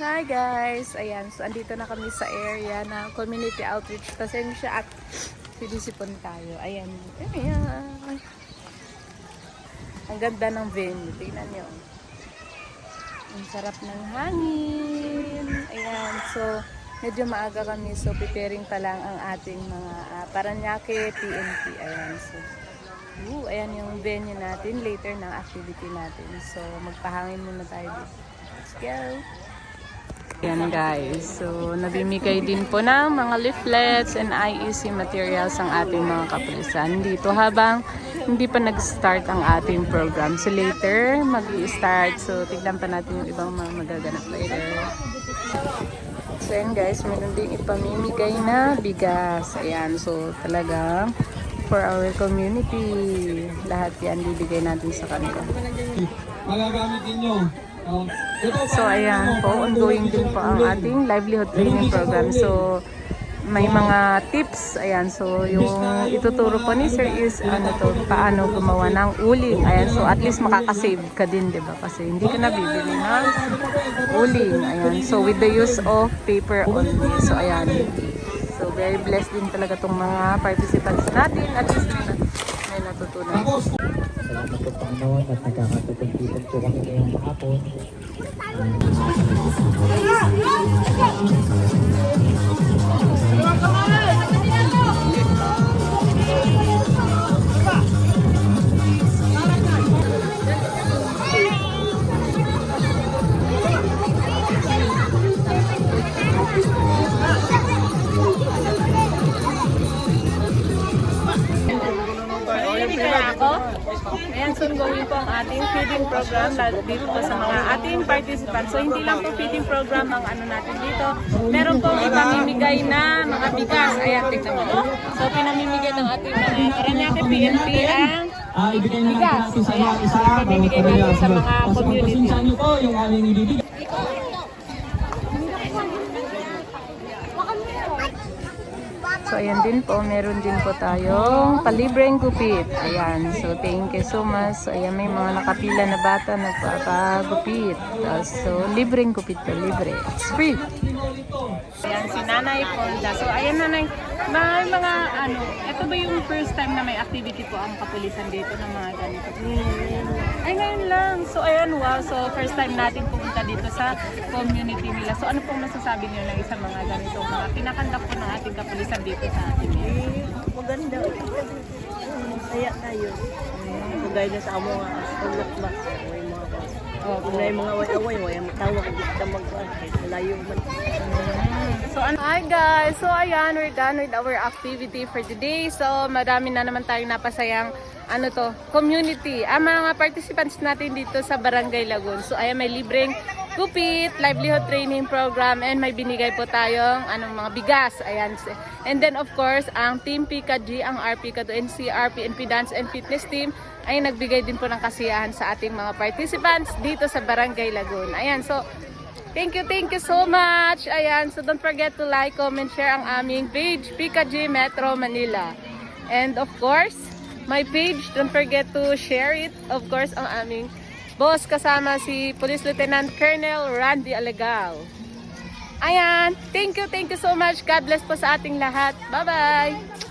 Hi guys! Ayan, so andito na kami sa area ng community outreach. Pasensya at sinisipon tayo. Ayan. Ayan. Ang ganda ng venue. Tingnan nyo. Ang sarap ng hangin. Ayan. So, medyo maaga kami. So, preparing pa lang ang ating mga Paranaque TNT. Ayan. So, ayan yung venue natin. Later ng activity natin. So, magpahangin muna tayo dito. Let's go! Yan guys, so nabimigay din po ng mga leaflets and IEC materials ang ating mga kapulisan dito habang hindi pa nag-start ang ating program. So later, mag-i-start. So tignan pa natin yung ibang mga magaganap later. So yan guys, meron din ipamimigay na bigas. Ayan, so talaga for our community. Lahat yan bibigay natin sa kanila. Magagamit ninyo. So ayan po, ongoing din po ang ating livelihood training program. So may mga tips, ayan, so yung ituturo po ni sir is paano gumawa ng uling. Ayan, so at least makakasave ka din, 'di ba? Kasi hindi ka na bibili ng uling. Ayan, so with the use of paper only. So ayan. So very blessed din talaga tong mga participants natin. At least may natutunan. Salamat po Panginoon at nagkakatutong-tutong po kami ngayong hapon. Ayan, so going po ang ating feeding program dito po sa mga ating participants. So hindi lang po feeding program ang ano natin dito. Meron pong ipamimigay na mga bigas. Ayan, tignan mo. So pinamimigay ng ating mga Paranaque PNP ang Ibigay na bigas. natin sa Ayan, isa pinamimigay natin sa mga community. Pasensyahan niyo po yung aming ibibigay. So ayan din po, meron din po tayong palibreng gupit. Ayan, so thank you so much. So ayan, may mga nakapila na bata nagpapagupit. So libreng gupit po, libre. It's free. Ayan, si Nanay Fonda. So ayan Nanay, may mga ito ba yung first time na may activity po ang kapulisan dito ng mga ganito? Ay, ngayon lang. So ayan, wow. So first time natin pumunta dito sa community nila. So ano pong masasabi niyo ng isang mga ganito, mga kinakandak po ng ating kapulisan dito sa ating Maganda. Masaya tayo. Magay na sa amo nga. Ulak ba? Way mga ba? Kung na yung mga way-away, way matawag. Hindi kita malayo man. Hi guys! So ayan, we're done with our activity for today. So marami na naman tayong napasayang community. Ang mga participants natin dito sa Barangay Lagun. So ayan, may libreng gupit, livelihood training program, and may binigay po tayong mga bigas. Ayan. And then of course, ang Team PKG, ang RP2, NCRP, NP Dance and Fitness Team ay nagbigay din po ng kasiyahan sa ating mga participants dito sa Barangay Lagun. Ayan, so thank you so much. Ayan, so don't forget to like, comment, share ang aming page, PKG Metro Manila. And of course, my page, don't forget to share it. Of course, ang aming boss kasama si Police Lieutenant Colonel Randy Alegal. Ayan, thank you so much. God bless po sa ating lahat. Bye-bye!